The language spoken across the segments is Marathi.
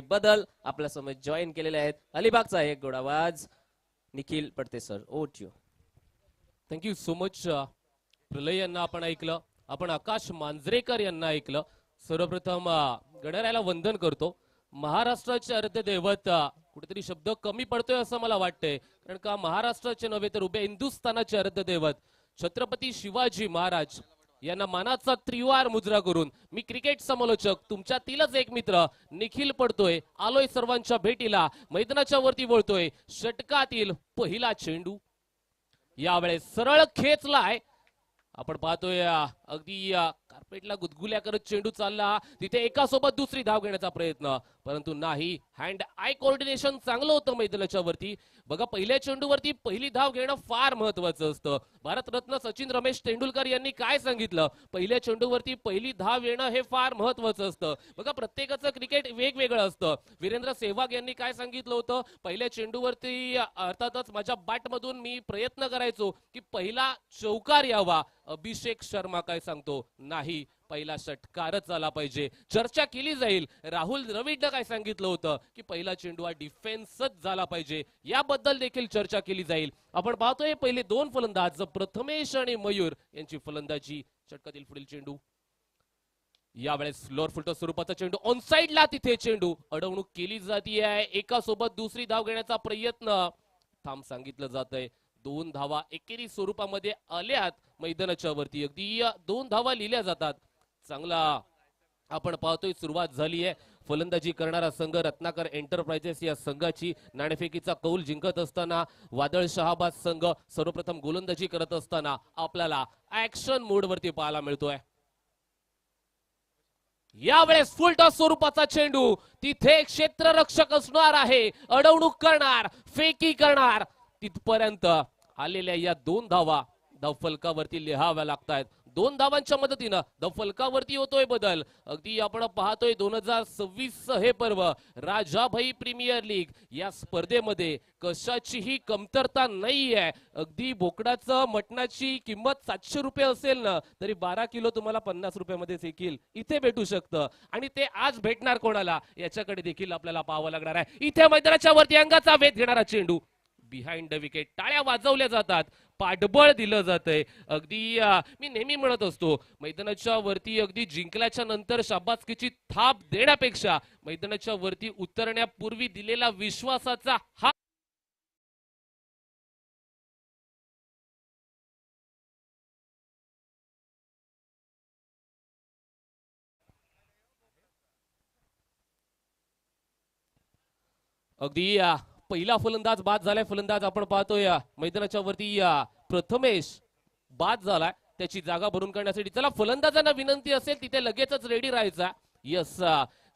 बदल आपल्या समोर जॉईन केलेले आहेत. अलिबागचा एक गोडावाज निखिल पडते सर. ओट यू. Thank you so much. प्रलय यांना आपण ऐकलं, आपण आकाश मांजरेकर यांना ऐकलं. सर्वप्रथम गणरायाला वंदन करतो. महाराष्ट्राचे आराध्य दैवत कुठेतरी शब्द कमी पडतोय असं मला वाटतंय, कारण का महाराष्ट्राचे नव्हे तर उभे हिंदुस्थानाचे आराध्य दैवत छत्रपती शिवाजी महाराज यांना मानाचा त्रिवार मुजरा करून मी क्रिकेट समालोचक तुमच्यातीलच एक मित्र निखिल पडतोय आलोय सर्वांच्या भेटीला. मैदानाच्या वरती वळतोय. षटकातील पहिला चेंडू यावेळेस सरळ खेचलाय. आपण पाहतोय अगदी कार्पेटला गुदगुल्या करत चेंडू चालला. तिथे एकासोबत दुसरी धाव घेण्याचा प्रयत्न, परंतु नाही. हँड आय कोऑर्डिनेशन चांगलं होतं मैदानाच्या वरती. बघा, पहिल्या चेंडूवरती पहिली धाव घेणं फार महत्वाचं असतं. भारतरत्न सचिन रमेश तेंडुलकर यांनी काय सांगितलं, पहिल्या चेंडूवरती पहिली धाव येणं हे फार महत्वाचं असतं. बघा, प्रत्येकाचं क्रिकेट वेगवेगळं असतं. वीरेंद्र सेहवाग यांनी काय सांगितलं होतं, पहिल्या चेंडूवरती अर्थातच माझ्या बॅटमधून मी प्रयत्न करायचो की पहिला चौकार यावा. अभिषेक शर्मा काय सांगतो, नाही, पहिला षटकारच आला पाहिजे. चर्चा केली जाईल. राहुल द्रविडनं काय सांगितलं होतं की पहिला चेंडू हा डिफेन्सच झाला पाहिजे, याबद्दल देखील चर्चा केली जाईल. आपण पाहतोय पहिले दोन फलंदाज प्रथमेश आणि मयूर यांची फलंदाजी. षटकातील पुढील चेंडू यावेळेस लोअर फुलटॉ स्वरूपाचा चेंडू ऑन साइडला. तिथे चेंडू अडवणूक केली जाते. एकासोबत दुसरी धाव घेण्याचा प्रयत्न थांब सांगितलं जात आहे. दोन धावा एकेरी स्वरूपामध्ये आल्यात मैदानाच्या वरती. अगदी दोन धावा लिहिल्या जातात. चांगला आपण पाहतोय सुरुवात झाली आहे. फलंदाजी करणारा संघ रत्नाकर एंटरप्राइजेस या संघाची. नाणेफेकीचा कौल जिंकत असताना वादळ शहाबाज संघ सर्वप्रथम गोलंदाजी करत असताना आपल्याला ऍक्शन मोड वरती पाहायला मिळतोय. यावेळेस फुल टॉस स्वरूपाचा चेंडू. तिथे क्षेत्ररक्षक असणार आहे, अडवणूक करणार, फेकी करणार. तिथपर्यंत आलेल्या या दोन धावा धावफलकावरती लिहाव्या लागतायत. दोन धावांच्या मदतीनं धावफलकावरती होतोय बदल. अगदी आपण पाहतोय 2026 हे पर्व राजाभाई प्रीमियर लीग या स्पर्धेमध्ये कशाचीही कमतरता नाहीये. अगदी बोकडाचं मटणाची किंमत 700 रुपये असेल ना, तरी 12 किलो तुम्हाला 50 रुपयामध्ये देखील इथे भेटू शकतं. आणि ते आज भेटणार कोणाला याच्याकडे देखील आपल्याला पाहावं लागणार आहे. इथे मैदानाच्या वरती अंगाचा वेध घेणारा चेंडू बिहाइंड द विकेट. टाळ्या वाजवल्या जातात, पाठबळ दिलं जातंय. अगदी मी नेहमी म्हणत असतो, मैदानाच्या वरती अगदी जिंकल्याच्या नंतर शाबासकीची थाप देण्यापेक्षा मैदानाच्या वरती उतरण्यापूर्वी दिलेला विश्वासाचा हा अगदी पहिला फलंदाज बाद झालाय. फलंदाज आपण पाहतोय मैदानाच्या वरती प्रथमेश बाद झालाय. त्याची जागा भरून काढण्यासाठी चला फलंदाजांना विनंती असेल तिथे लगेचच रेडी राहायचा. यस,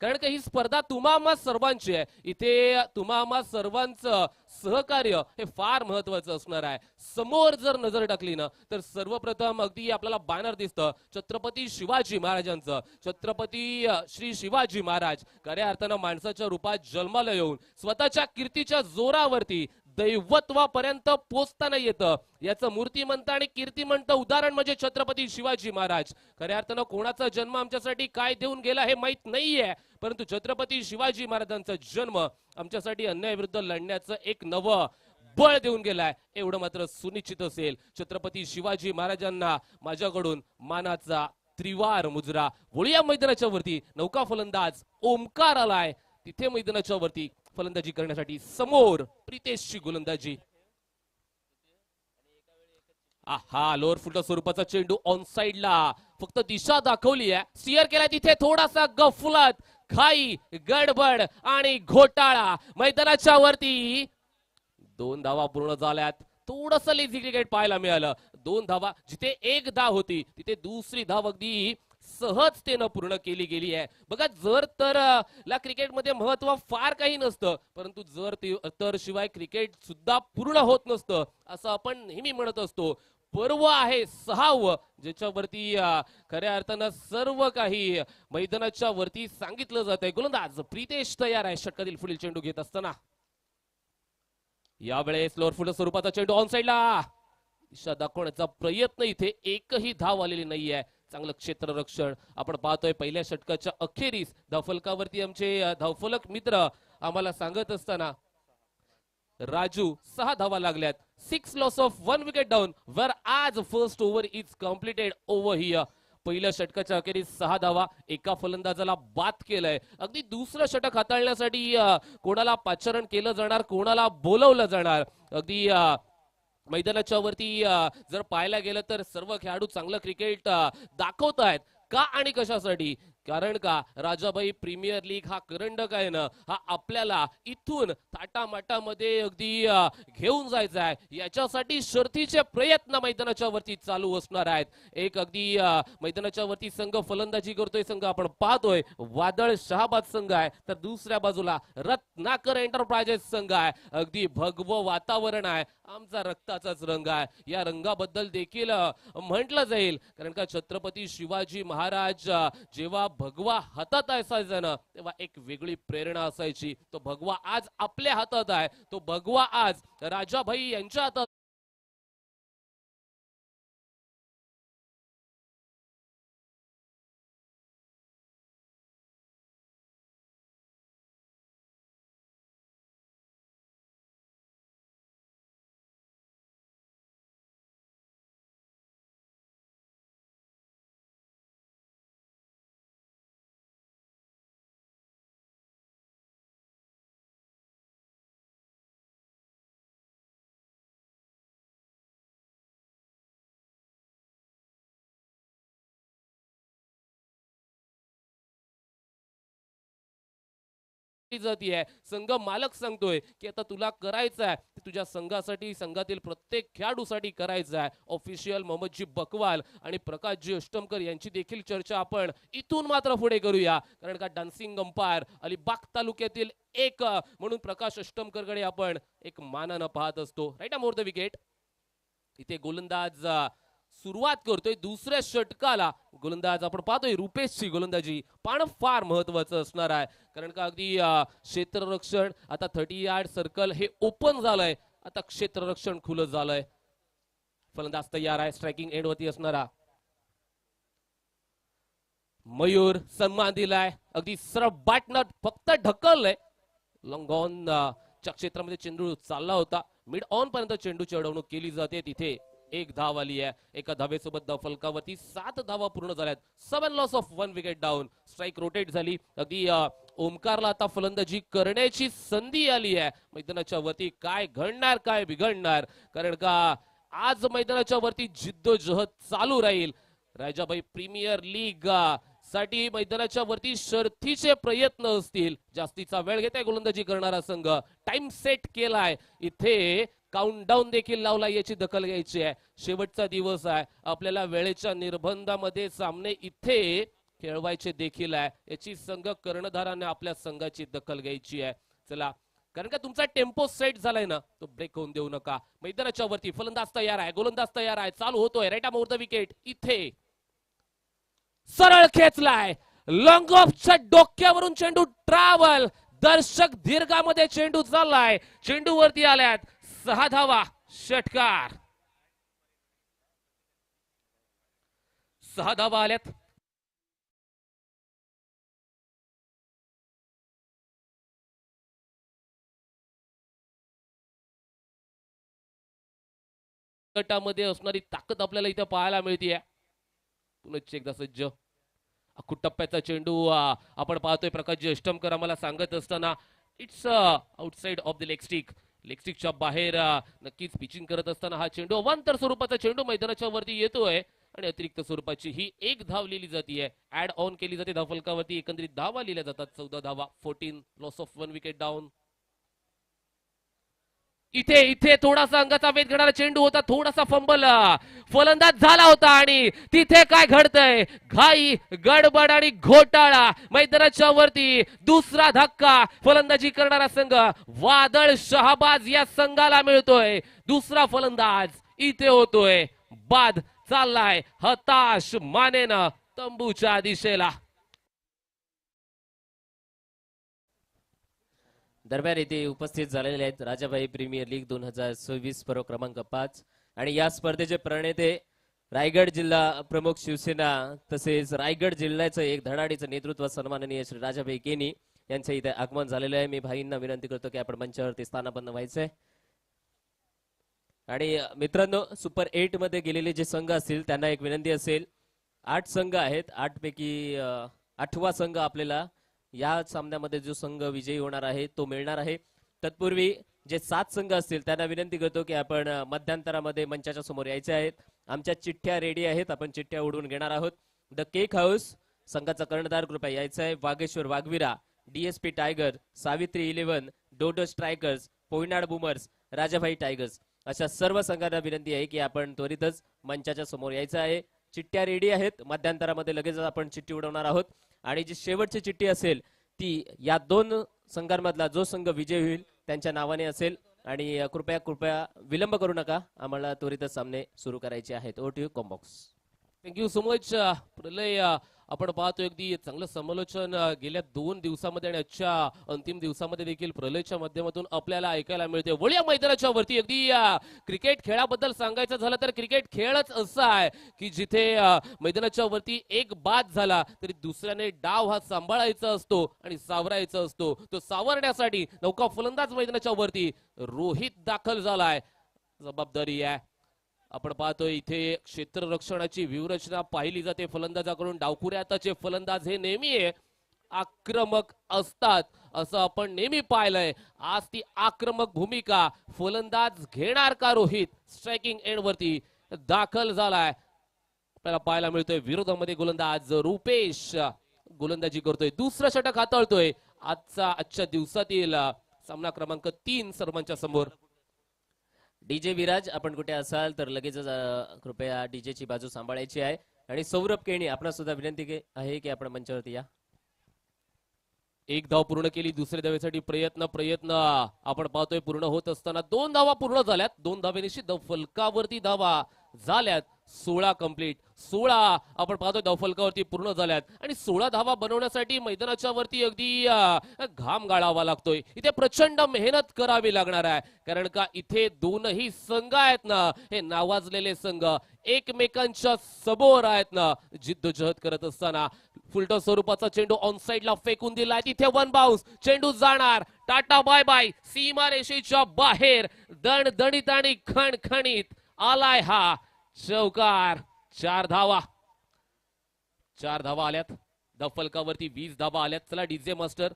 कारण का ही स्पर्धा तुम्हा आम्हा सर्वांची आहे. इथे तुम्हा आम्हा सर्वांचं सहकार्य हे फार महत्वाचं असणार आहे. समोर जर नजर टाकली ना, तर सर्वप्रथम अगदी आपल्याला बॅनर दिसतं छत्रपती शिवाजी महाराजांचं. छत्रपती श्री शिवाजी महाराज खऱ्या अर्थानं माणसाच्या रूपात जन्माला येऊन स्वतःच्या कीर्तीच्या जोरावरती दैवत्वापर्यंत पोचताना येतं. याचं मूर्तिमंत आणि कीर्तिमंत उदाहरण म्हणजे छत्रपती शिवाजी महाराज. खऱ्या अर्थानं कोणाचा जन्म आमच्यासाठी काय देऊन गेला हे माहित नाहीये, परंतु छत्रपती शिवाजी महाराजांचा जन्म आमच्यासाठी अन्यायाविरुद्ध लढण्याचं एक नवं बळ देऊन गेलाय, एवढं मात्र सुनिश्चित असेल. छत्रपती शिवाजी महाराजांना माझ्याकडून मानाचा त्रिवार मुजरा. वळूया मैदानाच्या वरती. नौका फलंदाज ओमकार आलाय. तिथे मैदानाच्या वरती फलंदाजी करण्यासाठी समोर प्रितेशची गोलंदाजी. आहा, लोअर फुलटॉस स्वरूपाचा चेंडू ऑन साइडला. फक्त दिशा दाखवली आहे, स्टिअर केलाय. तिथे थोडासा गफलत, घाई, गडबड आणि घोटाळा. मैदानाच्या वरती दोन धावा पूर्ण झाल्यात. थोडंसं लेझी क्रिकेट पाहायला मिळालं. दोन धावा जिथे एक धाव होती तिथे दुसरी धाव अगदी सहजतेनं पूर्ण केली गेली आहे. बघा, जर तर ला क्रिकेटमध्ये महत्व फार काही नसतं, परंतु जर तर शिवाय क्रिकेट सुद्धा पूर्ण होत नसतं असं आपण नेहमी म्हणत असतो. पर्व आहे 6वं, ज्याच्यावरती खऱ्या अर्थानं सर्व काही मैदानाच्या वरती सांगितलं जात आहे. गोलंदाज प्रितेश तयार आहे. षटकातील पुढील चेंडू घेत असताना यावेळेस लोअर फुल स्वरूपाचा चेंडू ऑन साइडला. दिशा दाखवण्याचा प्रयत्न. इथे एकही धाव आलेली नाहीये. चांगलं क्षेत्ररक्षण आपण पाहतोय पहिल्या षटकाच्या अखेरीस धावफलकावरती आमचे धावफलक मित्र आम्हाला सांगत असताना राजू 6 धावा लागल्यात 6 लॉस ऑफ 1 विकेट डाऊन वर आज first over is completed over here पहिल्या षटकाच्या अखेरीस 6 धावा एका फलंदाजाला बाद केलंय अगदी दुसरं षटक हाताळण्यासाठी कोणाला पाचारण केलं जाणार कोणाला बोलवलं जाणार अगदी मैदानाच्या वरती जर पाहायला गेलं तर सर्व खेळाडू चांगलं क्रिकेट दाखवतायत का आणि कशासाठी कारण का राजाभाई प्रीमियर लीग हा करंडक आहे ना हा आपल्याला इथून थाटामाटामध्ये अगदी घेऊन जायचा आहे याच्यासाठी शर्थीचे प्रयत्न मैदानाच्या वरती चालू असणार आहेत एक अगदी मैदानाच्या वरती संघ फलंदाजी करतोय संघ आपण पाहतोय वादळ शहाबाद संघ आहे तर दुसऱ्या बाजूला रत्नाकर एंटरप्राइजेस संघ आहे अगदी भगवं वातावरण आहे आमचा रक्ताचाच रंग आहे या रंगाबद्दल देखील म्हटलं जाईल कारण का छत्रपती शिवाजी महाराज जेव्हा भगवा हातात असायचा ना तेव्हा एक वेगळी प्रेरणा असायची तो भगवा आज आपल्या हातात आहे तो भगवा आज राजाभाई यांच्या हातात जातीये संघ मालक सांगतोय की आता तुला करायचं आहे तुझ्या संघासाठी संघातील प्रत्येक खेळाडूसाठी करायचं आहे ऑफिशियल मोहम्मदजी बकवाल आणि प्रकाशजी अष्टमकर यांची देखील चर्चा आपण इथून मात्र पुढे करूया कारण का डान्सिंग अंपायर अलिबाग तालुक्यातील एक म्हणून प्रकाश अष्टमकरकडे आपण एक मानानं पाहत असतो राईट मोर द विकेट इथे गोलंदाज सुरुवात करतोय दुसऱ्या षटकाला गोलंदाज आपण पाहतोय रुपेशची गोलंदाजी पण फार महत्वाचं असणार आहे कारण का अगदी क्षेत्ररक्षण आता 30 यार्ड सर्कल हे ओपन झालंय आता क्षेत्ररक्षण खुलं झालंय फलंदाज तयार आहे स्ट्रायकिंग एंड वरती असणारा मयूर सन्मान दिलाय अगदी सरळ बॅटनट फक्त ढकललंय लॉंग ऑन च्या क्षेत्रामध्ये चेंडू चालला होता मिड ऑन पर्यंत चेंडूची अडवणूक केली जाते तिथे एक धाव आली आहे एका धावेसोबत धाव फलकावरती 7 धावा पूर्ण झाल्यात 7 loss of 1 wicket down strike rotate झाली अगदी ओमकारला आता फलंदाजी करण्याची संधी आली आहे मैदानाच्या वरती काय घडणार काय बिघडणार कारण का आज मैदानाच्या वरती जिद्दोजहद चालू राहील राजाभाई प्रीमियर लीग साठी मैदानाच्या वरती शर्थीचे प्रयत्न असतील जास्तीचा वेळ घेताय गोलंदाजी करणारा संघ टाइम सेट केलाय इथे काउंटडाऊन देखील लावला याची दखल घ्यायची आहे शेवटचा दिवस आहे आपल्याला वेळेच्या निर्बंधामध्ये सामने इथे खेळवायचे देखील आहे याची संघ कर्णधाराने आपल्या संघाची दखल घ्यायची आहे चला कारण का तुमचा टेम्पो सेट झालाय ना तो ब्रेक होऊन देऊ नका मैदानाच्या वरती फलंदाज तयार आहे गोलंदाज तयार आहे चालू होतोय राईट मोर द विकेट इथे सरळ खेचलाय लॉंग ऑफच्या डोक्यावरून चेंडू ट्रॅव्हल दर्शक दीर्घामध्ये चेंडू चाललाय चेंडू वरती आल्यात 6 धावा षटकार 6 धावा आल्यात गटामध्ये असणारी ताकद आपल्याला इथे पाहायला मिळते पुनश्च एकदा सज्ज टप्प्याचा चेंडू आपण पाहतोय प्रकाशजी अष्टमकर आम्हाला सांगत असताना it's outside of the leg स्टिकच्या बाहेर नक्कीच पिचिंग करत असताना हा चेंडू अवांतर स्वरूपाचा चेंडू मैदानाच्या वरती येतोय आणि अतिरिक्त स्वरूपाची ही एक धाव लिहिली जाते ऍड ऑन केली जाते धावफलकावरती एकंदरीत धावा लिहिल्या जातात 14 धावा 14 लॉस ऑफ 1 विकेट डाऊन इथे थोडासा अंगाचा वेध घेणारा चेंडू होता थोडासा फंबल फलंदाज झाला होता आणि तिथे काय घडतंय घाई गडबड आणि घोटाळा मैदानाच्या वरती दुसरा धक्का फलंदाजी करणारा संघ वादळ शहाबाज या संघाला मिळतोय दुसरा फलंदाज इथे होतोय बाद चाललाय हताश मानेनं तंबूच्या दिशेला दरम्यान इथे उपस्थित झालेले आहेत राजाभाई प्रीमियर लीग 2026 पर्व क्रमांक 5 आणि या स्पर्धेचे प्रणेते रायगड जिल्हा प्रमुख शिवसेना तसेच रायगड जिल्ह्याचं एक धडाडीचं नेतृत्व सन्माननीय श्री राजाभाई केनी यांचं इथे आगमन झालेलं आहे. मी भाईंना विनंती करतो की आपण मंचावरती स्थानापन्न व्हायचंय. आणि मित्रांनो, सुपर 8 मध्ये गेलेले जे संघ असतील त्यांना एक विनंती असेल. 8 संघ आहेत, 8 पैकी 8वा संघ आपल्याला या सामन्यामध्ये जो संघ विजयी होणार आहे तो मिळणार आहे. तत्पूर्वी जे 7 संघ असतील त्यांना विनंती करतो की आपण मध्यांतरामध्ये मंचाच्या समोर यायचे आहेत. आमच्या चिठ्ठ्या रेडी आहेत, आपण चिठ्ठ्या उडवून घेणार आहोत. द केक हाऊस संघाचा कर्णधार कृपया यायचा आहे. Vageshwar Waghvira, DSP tiger, Savitri 11, dodo strikers, Poynad boomers, Rajabhai tigers अशा सर्व संघांना विनंती आहे की आपण त्वरितच मंचाच्या समोर यायचं आहे. चिठ्ठ्या रेडी आहेत. मध्यांतरामध्ये लगेच आपण चिठ्ठी उडवणार आहोत आणि जी शेवटची चिठ्ठी असेल ती या 2 संघांमधला जो संघ विजय होईल त्यांच्या नावाने असेल. आणि कृपया विलंब करू नका, आम्हाला त्वरितच सामने सुरू करायचे आहेत. Over to you combox. Thank you so much Pralay. आपण पाहतो अगदी चांगलं समालोचन गेल्या 2 दिवसामध्ये आणि आजच्या अंतिम दिवसामध्ये देखील प्रलयच्या माध्यमातून आपल्याला ऐकायला मिळते. वळीया मैदानाच्या वरती अगदी क्रिकेट खेळाबद्दल सांगायचं झालं तर क्रिकेट खेळच असा आहे की जिथे मैदानाच्या वरती एक बाद झाला तरी दुसऱ्याने डाव हा सांभाळायचा असतो आणि सावरायचा असतो. तो सावरण्यासाठी नौका फलंदाज मैदानाच्या वरती रोहित दाखल झालाय. जबाबदारी आहे. आपण पाहतोय इथे क्षेत्ररक्षणाची व्यूहरचना पाहिली जाते फलंदाजाकडून. डावखुऱ्याचे फलंदाज हे नेहमी आक्रमक असतात असं आपण नेहमी पाहिलंय. आज ती आक्रमक भूमिका फलंदाज घेणार का रोहित स्ट्रायकिंग एंड वरती दाखल झालाय. आपल्याला पाहायला मिळतोय विरोधामध्ये गोलंदाज रुपेश गोलंदाजी करतोय. दुसरं षटक हाताळतोय. आजच्या दिवसातील सामना क्रमांक 3 सर्वांच्या समोर. डीजे विराज, आपण कुठे असाल तर लगेचच कृपया डीजे ची बाजू सांभाळायची आहे. आणि सौरभ केणी, आपणास सुद्धा विनंती आहे की आपण मंचावरती या. एक धाव पूर्ण केली. दुसऱ्या धावेसाठी प्रयत्न आपण पाहतोय पूर्ण होत असताना 2 धावा पूर्ण झाल्यात. 2 धावेनिशी फलकावरती धावा झाल्यात. 16 कंप्लीट. 16 आपण पाहतोय धावफलकावरती पूर्ण झाल्यात आणि 16 धावा बनवण्यासाठी मैदानाच्या वरती अगदी घाम गाळावा लागतोय. इथे प्रचंड मेहनत करावी लागणार आहे कारण का इथे दोनही संघ आहेत ना, हे नावाजलेले संघ एकमेकांच्या समोर आहेत ना, जिद्दजहद करत असताना फुलटॉस स्वरूपाचा चेंडू ऑन साइडला फेकून दिलाय. तिथे 1 बाउन्स. चेंडू जाणार. Tata bye bye. सीमा रेषेच्या बाहेर दणदणीत आणि खणखणीत आलाय हा चौकार. 4 धावा. 4 धावा आल्यात. धावफलकावरती 20 धावा आल्यात. चला डीजे मास्टर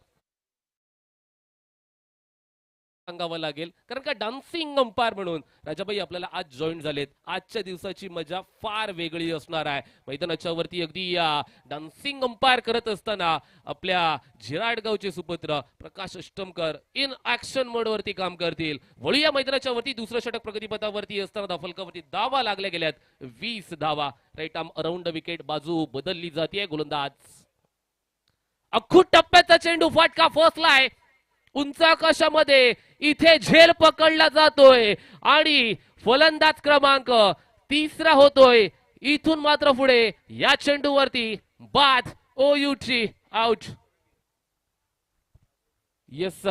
सांगावं लागेल कारण का डान्सिंग अंपायर म्हणून राजाबाई आपल्याला आज जॉईन झालेत. आजच्या दिवसाची मजा फार वेगळी असणार आहे. मैदानाच्या वरती अगदी डान्सिंग अंपायर करत असताना आपल्या झिराडगावचे सुपुत्र प्रकाश अष्टमकर इन ऍक्शन मोड वरती काम करतील. वळूया मैदानाच्या वरती. दुसरं षटक प्रगतीपथावरती असताना धावफलकावरती धावा लागल्या गेल्यात. 20 धावा. Right arm around the wicket बाजू बदलली जाते. गोलंदाज अख्खू टप्प्याचा चेंडू फाटका फसलाय. उंच आकाशामध्ये इथे झेल पकडला जातोय आणि फलंदाज क्रमांक 3 होतोय. इथून मात्र पुढे या चेंडूवरती बाद. OUT out. येस,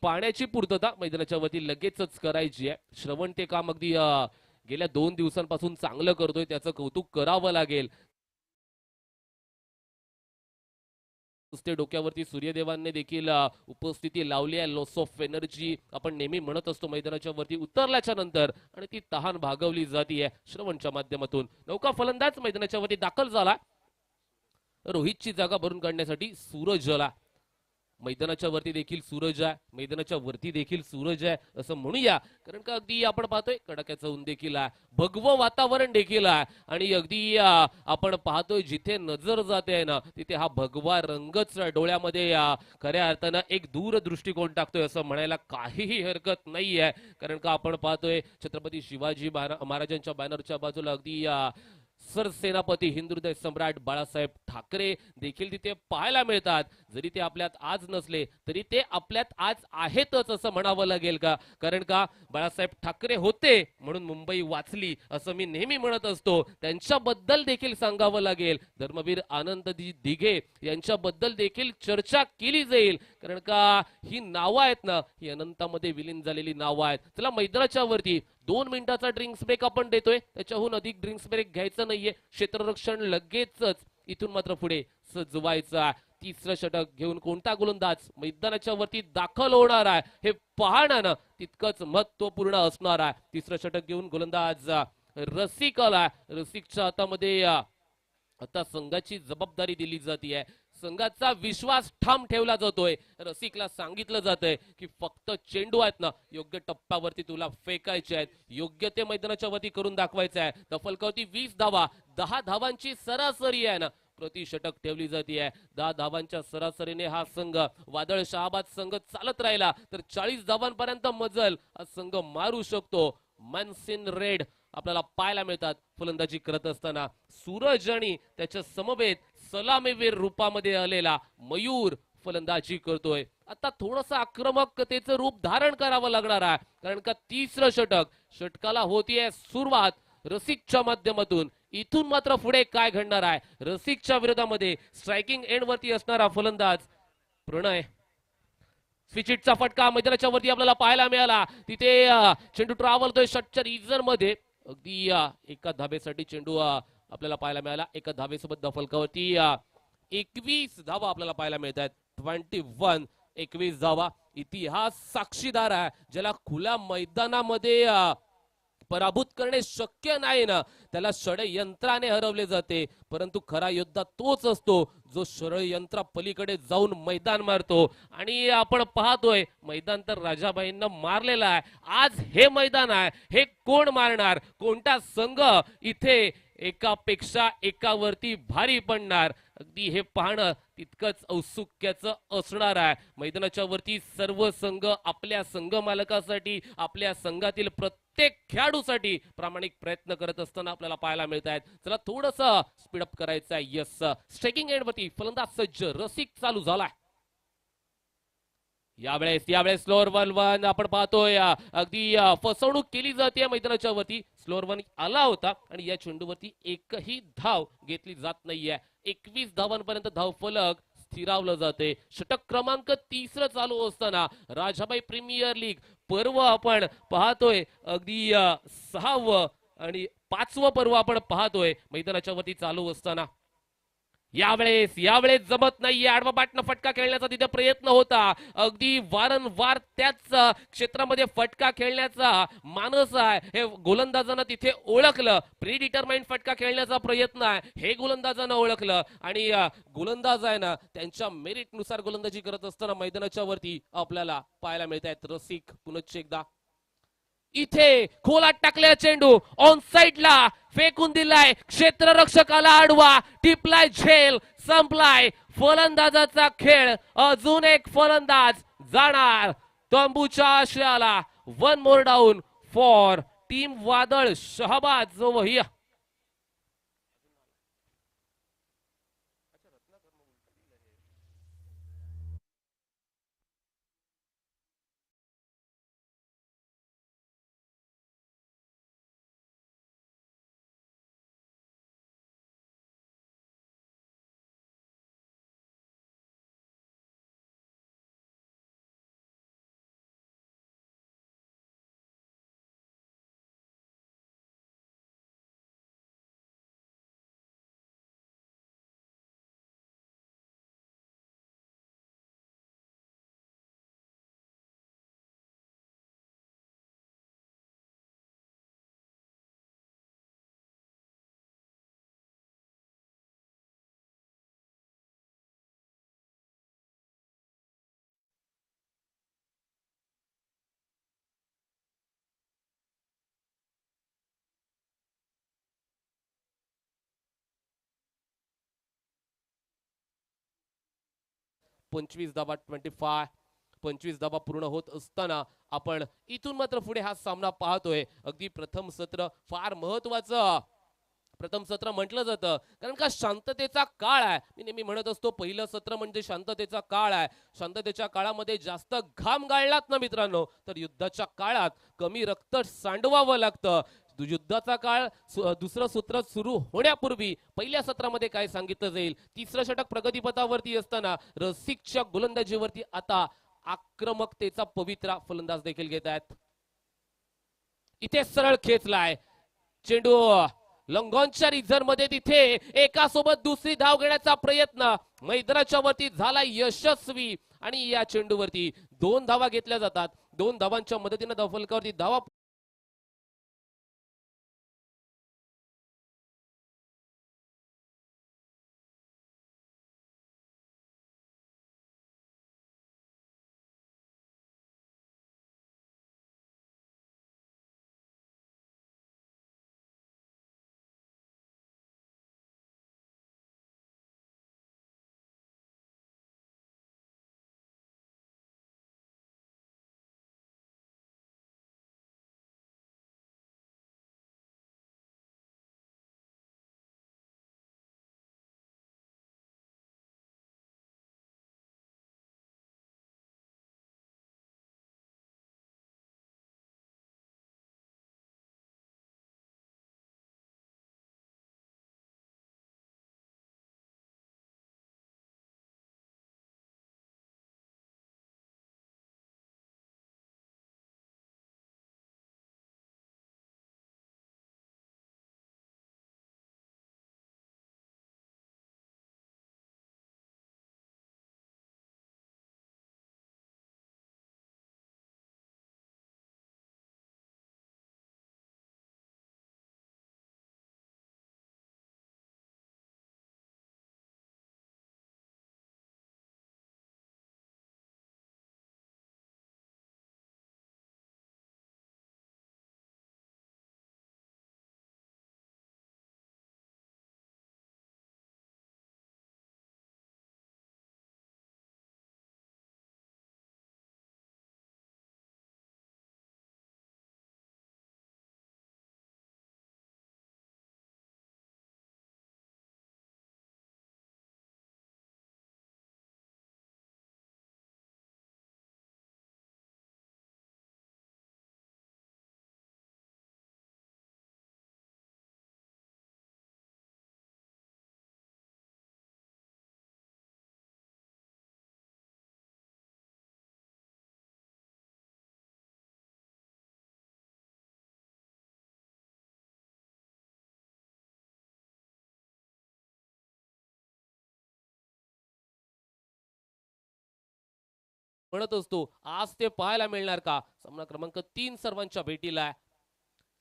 पाण्याची पूर्तता मैदानाच्या वरती लगेचच करायची आहे. श्रवण ते काम अगदी गेल्या 2 दिवसांपासून चांगलं करतोय, त्याचं कौतुक करावं लागेल. नुसते डोक्यावरती सूर्यदेवांनी देखील उपस्थिती लावली आहे. लॉस ऑफ एनर्जी आपण नेहमी म्हणत असतो मैदानाच्या वरती उतरल्याच्या नंतर आणि ती तहान भागवली जाते श्रवणच्या माध्यमातून. नौका फलंदाज मैदानाच्या वरती दाखल झाला. रोहितची जागा भरून काढण्यासाठी सूरज आला. मैदानाच्या वरती देखील सूरज आहे. मैदानाच्या वरती देखील सूरज आहे असं म्हणूया कारण का अगदी आपण पाहतोय कडाक्याचं ऊन देखील आहे. भगवं वातावरण देखील आहे आणि अगदी आपण पाहतोय जिथे नजर जाते ना तिथे हा भगवा रंगच डोळ्यामध्ये खऱ्या अर्थानं एक दूरदृष्टिकोन टाकतोय असं म्हणायला काहीही हरकत नाही आहे. कारण का आपण पाहतोय छत्रपती शिवाजी महाराजांच्या बॅनरच्या बाजूला अगदी सरसेनापती हिंदुहृदय सम्राट बाळासाहेब ठाकरे देखील तिथे पाहायला मिळतात. जरी ते आपल्यात आज नसले तरी ते आपल्यात आज आहेतच असं म्हणावं लागेल का? कारण का बाळासाहेब ठाकरे होते म्हणून मुंबई वाचली असं मी नेहमी म्हणत असतो. त्यांच्याबद्दल देखील सांगावं लागेल. धर्मवीर आनंद दिघे यांच्याबद्दल देखील चर्चा केली जाईल. कारण का ही नावं आहेत ना, ही अनंतामध्ये विलीन झालेली नावं आहेत. चला मैदानाच्या वरती 2 मिनिटाचा ड्रिंक्स ब्रेक आपण देतोय. त्याच्याहून अधिक ड्रिंक्स ब्रेक घ्यायचं नाहीये. क्षेत्ररक्षण लगेचच इथून मात्र पुढे सजवायचा. तिसरं षटक घेऊन कोणता गोलंदाज मैदानाच्या वरती दाखल होणार आहे हे पाहणं तितकंच महत्वपूर्ण असणार आहे. तिसरं षटक घेऊन गोलंदाज रसिक आला. रसिकच्या हातामध्ये आता संघाची जबाबदारी दिली जाते. संघाचा विश्वास ठाम ठेवला जातोय. रसिकला सांगितलं जातंय की फक्त चेंडू आहेत ना, योग्य टप्प्यावरती तुला फेकायचे आहेत, योग्य ते मैदानाच्या वरती करून दाखवायचं आहे. तर फलकावरती 20 धावा, 10 धावांची सरासरी आहे ना, प्रति षटक ठेवली जाते. 10 धावांच्या सरासरीने हा संघ वादळ शहाबाद संघ चालत राहिला तर 40 धावांपर्यंत मजल हा संघ मारू शकतो. मनसिन रेड आपल्याला पाहायला मिळतात फलंदाजी करत असताना. सूरज आणि त्याच्या समवेत सलामीवीर रूपामध्ये आलेला मयूर फलंदाजी करतोय. आता थोडंसं आक्रमकतेचं रूप धारण करावं लागणार आहे. कारण का तिसरं षटकाला होतीये सुरुवात रसिकच्या माध्यमातून. इथून मात्र पुढे काय घडणार आहे? रसिकच्या विरोधामध्ये स्ट्रायकिंग एंड वरती असणारा फलंदाज प्रणय. स्विचिटचा फटका मैदानाच्या वरती आपल्याला पाहायला मिळाला. तिथे चेंडू ट्रॅव्हल होतोय षटच्या रिजन मध्ये. अगदी एका धाबेसाठी चेंडू आपल्याला पाहायला मिळाला. एका धाबेसोबत फलकावरती 21 धावा आपल्याला पाहायला मिळत आहेत. 21 धावा. इतिहास साक्षीदार आहे. ज्याला खुल्या मैदानामध्ये पराभूत करणे शक्य नाही ना, त्याला षडयंत्राने हरवले जाते. परंतु खरा योद्धा तोच असतो जो षडयंत्रा पलीकडे जाऊन मैदान मारतो. आणि आपण पाहतोय मैदान तर राजाबाईंना मारलेलं आहे. आज हे मैदान आहे. हे कोण मारणार? कोणता संघ इथे एकापेक्षा एकावरती भारी पडणार? अगदी हे पाहणं तितकंच औत्सुक्याचं असणार आहे. मैदानाच्या वरती सर्व संघ आपल्या संघ मालकासाठी, आपल्या संघातील प्रत्येक खेळाडूसाठी प्रामाणिक प्रयत्न करत असताना आपल्याला पाहायला मिळत आहेत. चला थोडस स्पीडअप करायचं आहे. यस, स्ट्रायकिंग एंड वरती फलंदाज सज्ज. रसिक चालू झालाय. यावेळेस स्लोअर 1 आपण पाहतोय. अगदी फसवणूक केली जाते मैदानाच्या वरती. स्लोअर 1 आला होता आणि या चेंडूवरती एकही धाव घेतली जात नाहीये. 21 धावांपर्यंत धाव फलक स्थिरावलं जाते. षटक क्रमांक 3 चालू असताना राजाबाई प्रीमियर लीग पर्व आपण पाहतोय. अगदी 6वं आणि 5वं पर्व आपण पाहतोय मैदानाच्या वरती चालू असताना. यावेळेस जमत नाहीये. आडवा बाटनं फटका खेळण्याचा तिथे प्रयत्न होता. अगदी वारंवार त्याच क्षेत्रामध्ये फटका खेळण्याचा मानस आहे. हे गोलंदाजानं तिथे ओळखलं. प्री डिटरमाइंड फटका खेळण्याचा प्रयत्न आहे हे गोलंदाजानं ओळखलं. आणि गोलंदाज आहे ना, त्यांच्या मेरिट नुसार गोलंदाजी करत असताना मैदानाच्या वरती आपल्याला पाहायला मिळत आहेत. रसिक पुनश्च एकदा इथे खोलात टाकल्या चेंडू ऑन साइडला फेकून दिलाय. क्षेत्ररक्षकाला आडवा टिपलाय. झेल संपलाय. फलंदाजाचा खेळ. अजून एक फलंदाज जाणार तंबूच्या आशयाला. 1 मोर डाऊन फॉर टीम वादळ शहाबाज वहिया. पंचवीस धावा 25 धावा पूर्ण होत असताना आपण इथून मात्र पुढे हा सामना पाहतोय. अगदी प्रथम सत्र फार महत्वाचं प्रथम सत्र म्हटलं जातं, कारण का शांततेचा काळ आहे. मी नेहमी म्हणत असतो पहिलं सत्र म्हणजे शांततेचा काळ आहे. शांततेच्या काळामध्ये जास्त घाम गाळलात ना मित्रांनो, तर युद्धाच्या काळात कमी रक्त सांडवावं लागतं. युद्धाचा काळ दुसरं सूत्र सुरू होण्यापूर्वी पहिल्या सत्रामध्ये काय सांगितलं जाईल, तिसरं षटक प्रगतीपथावरती असताना रसिकच्या गोलंदाजीवरती आता आक्रमकतेचा पवित्रा फलंदाज देखील घेत आहेत. इथे सरळ खेचलाय चेंडू लंगॉनच्या रिझर्व मध्ये, तिथे एकासोबत दुसरी धाव घेण्याचा प्रयत्न मैदानाच्या वरती झाला यशस्वी आणि या चेंडूवरती 2 धावा घेतल्या जातात. 2 धावांच्या मदतीने धावफलकावरती धावा म्हणत असतो आज ते पाहायला मिळणार का. सामना क्रमांक 3 सर्वांच्या भेटीला आहे.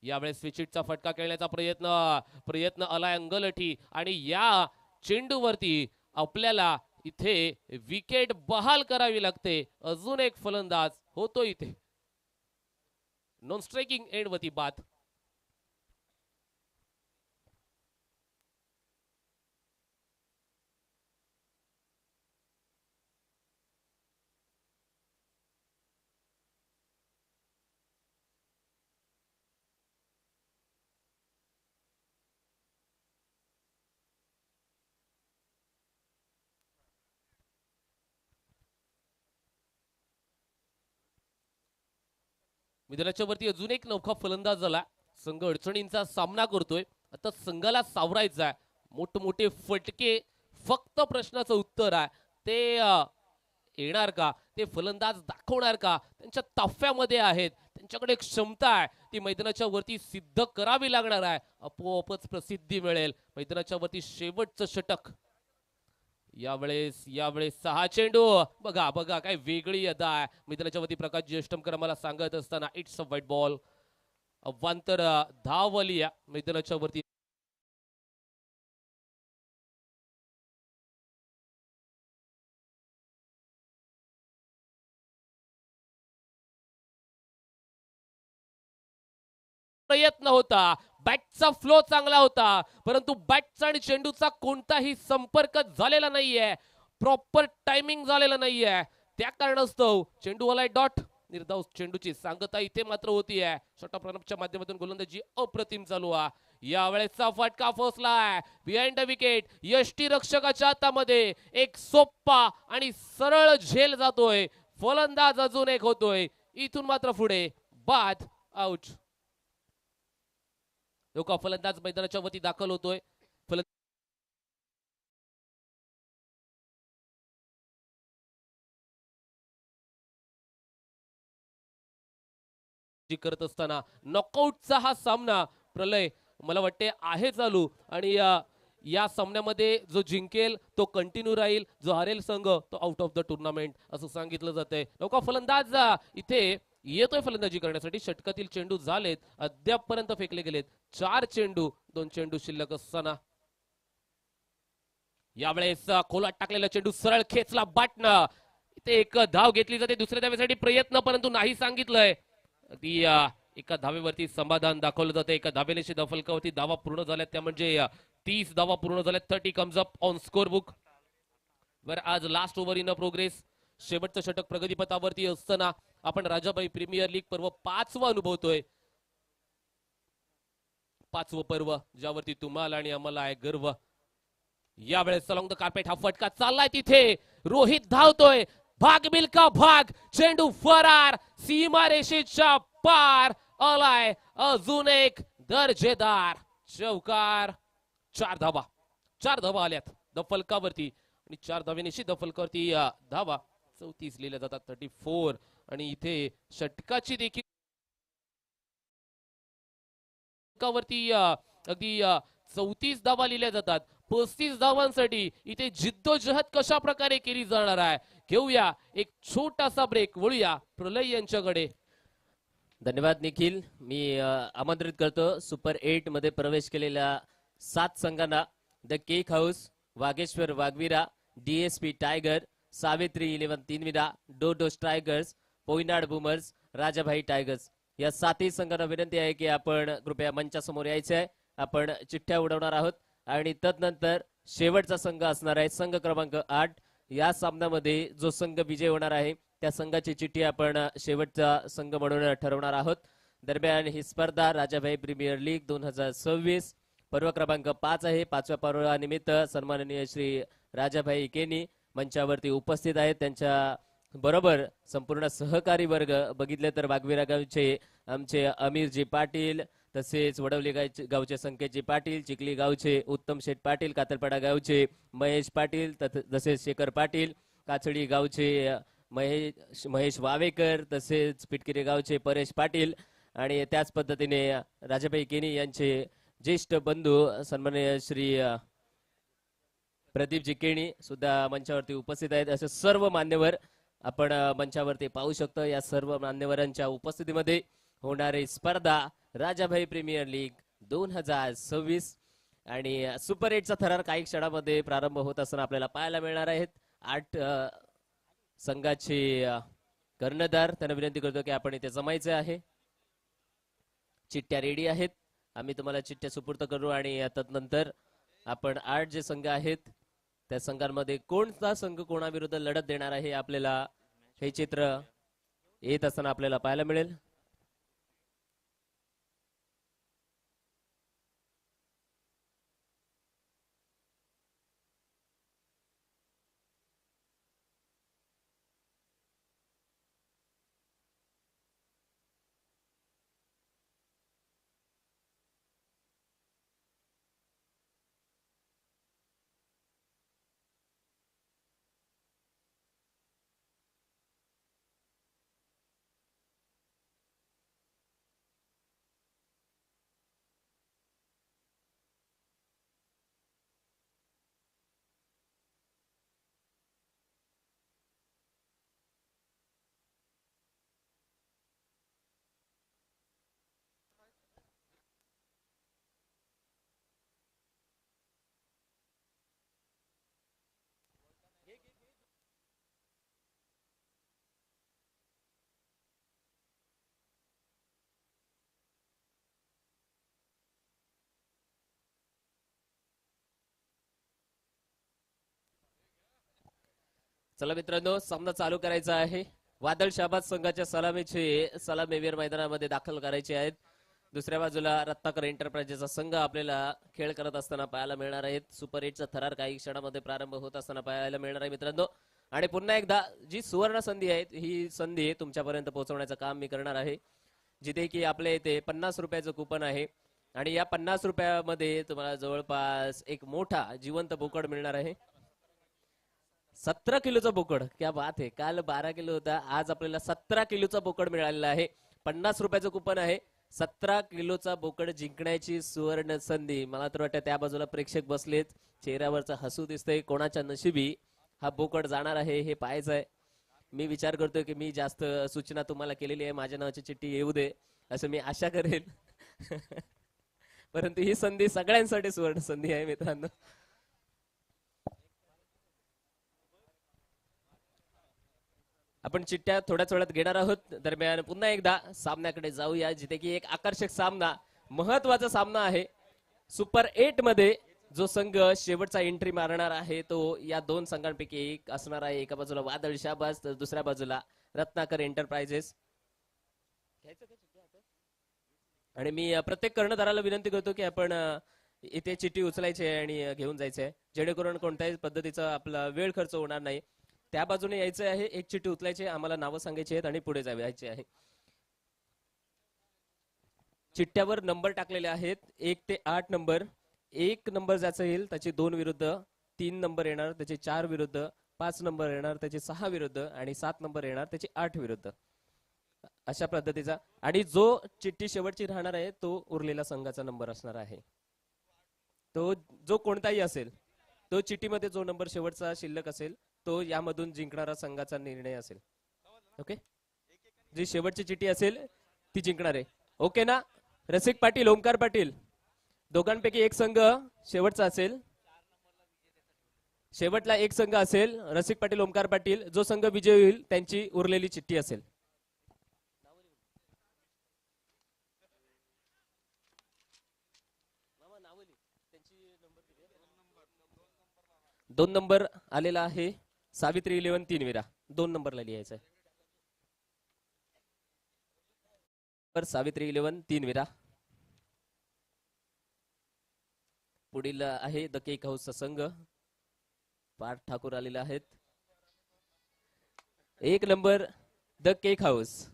यावेळेस स्विचिटचा फटका खेळण्याचा प्रयत्न आलाय अंगलठी आणि या चेंडूवरती आपल्याला इथे विकेट बहाल करावी लागते. अजून एक फलंदाज होतो इथे. नॉन स्ट्रायकिंग एंड वरती बाद. मैदानाच्या वरती अजून एक नौका फलंदाज झाला. संघ अडचणींचा सामना करतोय. आता संघाला सावरायचा आहे. मोठमोठे फटके फक्त प्रश्नाचं उत्तर आहे ते येणार का, ते फलंदाज दाखवणार का, त्यांच्या ताफ्यामध्ये आहेत, त्यांच्याकडे क्षमता आहे, ती मैदानाच्या वरती सिद्ध करावी लागणार आहे. आपोआपच प्रसिद्धी मिळेल. मैदानाच्या वरती शेवटचं षटक. यावेळेस 6 चेंडू. बघा बघा काय वेगळी अदा आहे. मैदानाच्या वरती प्रकाश ज्येष्ठमकर आम्हाला सांगत असताना इट्स अ व्हाईट बॉल. अवांतर धाव आली आहे मैदानाच्या वरती. प्रयत्न होता, बॅटचा फ्लो चांगला होता, परंतु बॅटचा आणि चेंडूचा कोणताही संपर्क झालेला नाहीये. प्रॉपर टायमिंग झालेला नाहीये. त्या कारणास्तव चेंडू आलाय डॉट. निर्धाव चेंडूची सांगता इथे मात्र होती आहे. शॉट प्रणबच्या माध्यमातून गोलंदाजी अप्रतिम चालू आहे. यावेळेसचा फटका फसलाय बिहाइंड द विकेट. यष्टी रक्षकाच्या हातामध्ये एक सोप्पा आणि सरळ झेल जातोय. फलंदाज अजून एक होतोय. इथून मात्र पुढे बाद, आउट. लोका फलंदाज मैदानाच्या वती दाखल होतोय. करत असताना नॉकआउटचा हा सामना प्रलय मला वाटते आहे चालू. आणि या सामन्यामध्ये जो जिंकेल तो कंटिन्यू राहील, जो हरेल संघ तो आउट ऑफ द टुर्नामेंट असं सांगितलं जातंय. नौका फलंदाज इथे येतोय फलंदाजी करण्यासाठी. षटकातील चेंडू झालेत, अद्यापपर्यंत फेकले गेलेत 4 चेंडू, 2 चेंडू शिल्लक असताना यावेळेस खोलात टाकलेला चेंडू सरळ खेचला बाटणं. इथे एक धाव घेतली जाते. दुसऱ्या धावेसाठी प्रयत्न, परंतु नाही सांगितलंय. ती एका धावेवरती समाधान दाखवलं जातं. एका धावेने फलकावरती धावा पूर्ण झाल्यात, त्या म्हणजे 30 धावा पूर्ण झाल्यात. 30 comes up on score book. वर आज लास्ट ओव्हर इन प्रोग्रेस, शेवटचं षटक प्रगतीपथावरती असताना आपण राजाबाई प्रीमियर लीग पर्व 5वं अनुभवतोय. 5वं पर्व ज्यावरती तुम्हाला आणि आम्हाला आहे गर्व. यावेळेस अलॉंग द कार्पेट हा फटका चाललाय. तिथे रोहित धावतोय. भाग मिल्का भाग, चेंडू फरार, सीमारेषेच्या पार आलाय. अजून एक दर्जेदार चौकार. 4 धावा आल्यात दफलकावरती आणि 4 धावेने दफलकावरती धावा 34 लिहिल्या जातात, 34. आणि इथे षटकाची देखील वरती अगदी 34 धावा लिहिल्या जातात. 35 धावांसाठी इथे जिद्दोजहद कशा प्रकारे केली जाणार आहे. घेऊया एक छोटासा ब्रेक, वळूया प्रलय यांच्याकडे. धन्यवाद निखिल. मी आमंत्रित करतो सुपर 8 मध्ये प्रवेश केलेल्या 7 संघांना. The cake house, Vageshwar Waghvira, DSP tiger, Savitri 11 तीनविरा, dodo strikers, Poinad boomers, Rajabhai tigers या 7ही संघांना विनंती आहे की आपण कृपया मंचासमोर यायचे आहे. आपण चिठ्ठ्या उडवणार आहोत आणि तदनंतर शेवटचा संघ असणार आहे संघ क्रमांक 8. या सामन्यामध्ये जो संघ विजय होणार आहे त्या संघाची चिठ्ठी आपण शेवटचा संघ म्हणून ठरवणार आहोत. दरम्यान ही स्पर्धा राजाभाई प्रीमियर लीग 2026 पर्व क्रमांक 5 आहे. 5व्या पर्वानिमित्त सन्माननीय श्री राजाभाई केनी मंचावरती उपस्थित आहेत. त्यांच्या बरोबर संपूर्ण सहकारी वर्ग बघितले तर वाघवीरा गावचे आमचे अमीरजी पाटील, तसेच वडवली गावचे संकेतजी पाटील, चिखली गावचे उत्तम शेठ पाटील, कातरपाडा गावचे महेश पाटील, तसेच शेखर पाटील, काचडी गावचे महेश वावेकर, तसेच पिटकिरे गावचे परेश पाटील आणि त्याच पद्धतीने राजाभाई केनी यांचे ज्येष्ठ बंधू सन्माननीय श्री प्रदीपजी केणी सुद्धा मंचावरती उपस्थित आहेत. असे सर्व मान्यवर आपण मंचावरती पाहू शकतो. या सर्व मान्यवरांच्या उपस्थितीमध्ये होणारी स्पर्धा राजाभाई प्रीमियर लीग 2026 आणि सुपर 8चा थरार काही क्षणामध्ये प्रारंभ होत असताना आपल्याला पाहायला मिळणार आहेत. 8 संघाचे कर्णधार त्यांना विनंती करतो की आपण इथे जमायचे आहे. चिठ्ठ्या रेडी आहेत. आम्ही तुम्हाला चिठ्ठ्या सुपूर्द करू आणि तदनंतर आपण 8 जे संघ आहेत त्या संघांमध्ये कोणता संघ कोणाविरुद्ध लढत देणार आहे आपल्याला हे चित्र येत असताना आपल्याला पाहायला मिळेल. चला मित्रांनो, सामना चालू करायचा आहे. वादळ शाबाद संघाच्या सलामीवीर मैदानामध्ये दाखल करायचे आहेत. दुसऱ्या बाजूला रत्नाकर एंटरप्राइजेसचा संघ आपल्याला खेळ करत असताना पाहायला मिळणार आहेत. सुपर 8चा थरार काही क्षणामध्ये प्रारंभ होत असताना पाहायला मिळणार आहे मित्रांनो. आणि पुन्हा एकदा जी सुवर्ण संधी आहे ही संधी तुमच्यापर्यंत पोहोचवण्याचं काम मी करणार आहे. जिथे की आपल्या इथे 50 रुपयाचं कुपन आहे आणि या 50 रुपयामध्ये तुम्हाला जवळपास एक मोठा जिवंत बोकड मिळणार आहे. 17 किलोचा बोकड, क्या बात आहे. काल 12 किलो होता, आज आपल्याला 17 किलोचा बोकड मिळालेला आहे. 50 रुपयाचं कुपन आहे. 17 किलोचा बोकड जिंकण्याची सुवर्ण संधी. मला तर वाटतं त्या बाजूला प्रेक्षक बसलेत, चेहऱ्यावरचं हसू दिसतंय. कोणाच्या नशिबी हा बोकड जाणार आहे हे पाहायचं आहे. मी विचार करतोय की मी जास्त सूचना तुम्हाला केलेली आहे, माझ्या नावाची चिठ्ठी येऊ दे असं मी आशा करेल. परंतु ही संधी सगळ्यांसाठी सुवर्ण संधी आहे मित्रांनो. आपण चिठ्ठ्या थोड्याच वेळात घेणार आहोत. दरम्यान पुन्हा एकदा सामन्याकडे जाऊया, जिथे की एक आकर्षक सामना, महत्वाचा सामना आहे. सुपर 8 मध्ये जो संघ शेवटचा एंट्री मारणार आहे तो या दोन संघांपैकी एक असणार आहे. एका बाजूला वादळ शाबाज तर दुसऱ्या बाजूला रत्नाकर एंटरप्राइजेस. आणि मी प्रत्येक कर्णधाराला विनंती करतो की आपण इथे चिठ्ठी उचलायची आहे आणि घेऊन जायचे आहे, जेणेकरून कोणत्याही पद्धतीचा आपला वेळ खर्च होणार नाही. त्या बाजूने यायचं आहे, एक चिठ्ठी उचलायची आहे, आम्हाला नावं सांगायची आहेत आणि पुढे जायचे आहे. चिठ्ठ्यावर नंबर टाकलेले आहेत 1 ते 8 नंबर. 1 नंबर ज्याचा येईल त्याचे 2 विरुद्ध, 3 नंबर येणार त्याचे 4 विरुद्ध, 5 नंबर येणार त्याचे 6 विरुद्ध आणि 7 नंबर येणार त्याचे 8 विरुद्ध, अशा पद्धतीचा. आणि जो चिठ्ठी शेवटची राहणार आहे तो उरलेला संघाचा नंबर असणार आहे. तो जो कोणताही असेल, तो चिठ्ठीमध्ये जो नंबर शेवटचा शिल्लक असेल तो यामधून जिंकणारा संघाचा निर्णय असेल. ओके, जी शेवटची चिठ्ठी असेल ती जिंकणार आहे. ओके ना. रसिक पाटील, ओमकार पाटील, दोघांपैकी एक संघ शेवटचा असेल, शेवटला एक संघ असेल, रसिक पाटील, ओमकार पाटील, जो संघ विजय होईल त्यांची उरलेली चिठ्ठी असेल. 2 नंबर आलेला आहे. सावित्री 11 3 2 नंबरला लिहायचं आहे. सावित्री 11 3 पुढील आहे द केक हाऊसचा संघ. पार्थ ठाकूर आलेला आहेत. 1 number the cake house,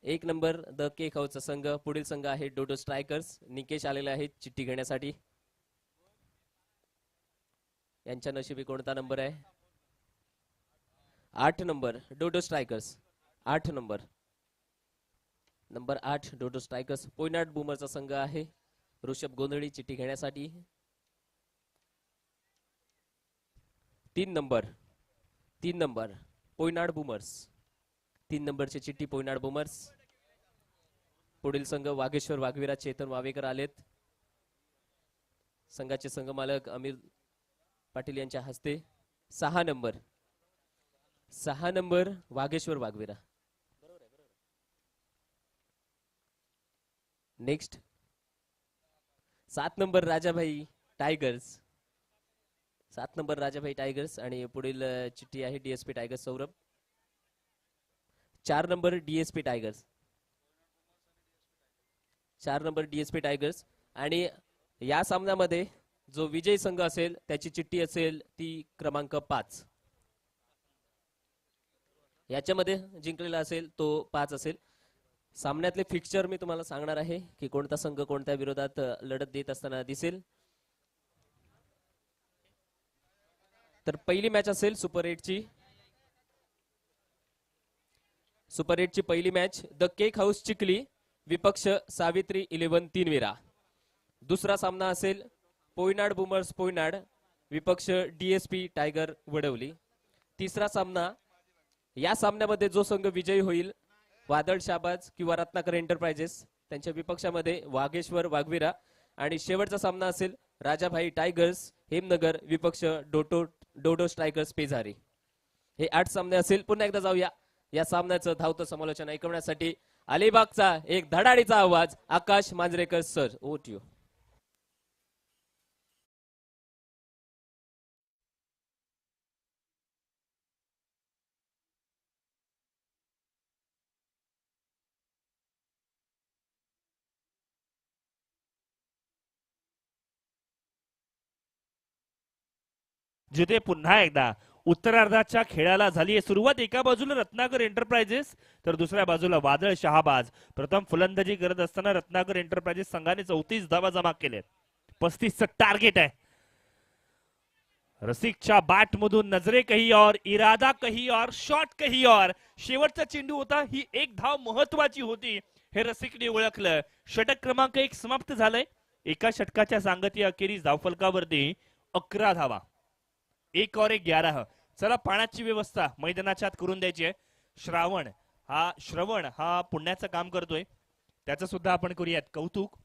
1 number the cake हाऊसचा संघ. पुढील संघ आहे डोडो स्ट्रायकर्स. निकेश आलेला आहे चिठ्ठी घेण्यासाठी. यांच्या नशिबी कोणता नंबर आहे? 8 number dodo strikers. 8 number, number 8 dodo strikers. Poynad बुमरचा संघ आहे. ऋषभ गोंधळी चिठ्ठी घेण्यासाठी. 3 नंबर पोयनाड बुमर्स. 3 नंबरची चिठ्ठी पोयनाड बुमर्स. पुढील संघ वाघेश्वर वाघवीरा चेतन वावेकर आलेत. संघाचे संघ मालक अमीर पाटील यांच्या हस्ते. 6 number Vagheshwar Waghvira. Next 7 number Rajabhai tigers. 7 number Rajabhai tigers. आणि पुढील चिठ्ठी आहे DSP tigers Saurabh. 4 number DSP tigers. 4 number DSP tigers. आणि या सामन्यामध्ये जो विजयी संघ असेल त्याची चिठ्ठी असेल ती क्रमांक 5. याच्यामध्ये जिंकलेला असेल तो 5 असेल. सामन्यातले फिक्स्चर मी तुम्हाला सांगणार आहे की कोणता संघ कोणत्या विरोधात लढत देत असताना दिसेल. तर पहिली मॅच असेल सुपर 8ची. सुपर 8ची पहिली match the cake house Chikhli विपक्ष सावित्री 11 3 दुसरा सामना असेल पोयनाड बुमर्स पोयनाड विपक्ष डीएसपी टायगर वडवली. तिसरा सामना, या सामन्यामध्ये जो संघ विजयी होईल वादळ शाबाज किंवा रत्नाकर एंटरप्राइजेस त्यांच्या विपक्षामध्ये वाघेश्वर वाघवीरा. आणि शेवटचा सामना असेल राजाभाई टायगर्स हेमनगर विपक्ष डोडो स्ट्रायकर्स पेजारी. हे 8 सामने असेल. पुन्हा एकदा जाऊया या सामन्याचं धावतं समालोचन ऐकवण्यासाठी. अलिबागचा एक धडाडीचा आवाज Akash Manjrekar sir, over to you. जिथे पुन्हा एकदा उत्तरार्धाच्या खेळाला झाली आहे सुरुवात. एका बाजूला रत्नाकर एंटरप्राइजेस तर दुसऱ्या बाजूला वादळ शहाबाज. प्रथम फलंदाजी करत असताना रत्नाकर एंटरप्राइजेस संघाने 34 धावा जमा केल्यात. 35चं टार्गेट आहे. रसिकच्या बॅट मधून नजरे कही और, इरादा कही और, शॉट कही और. शेवटचा चेंडू होता, ही एक धाव महत्वाची होती हे रसिकने ओळखलं. षटक क्रमांक 1 समाप्त झालंय. एका षटकाच्या सांगती अखेरीस धावफलकावरती 11 धावा. 1 और 1 11. चला पाण्याची व्यवस्था मैदानाच्या आत करून द्यायची आहे. श्रवण हा पुण्याचं काम करतोय, त्याचं सुद्धा आपण करूयात कौतुक.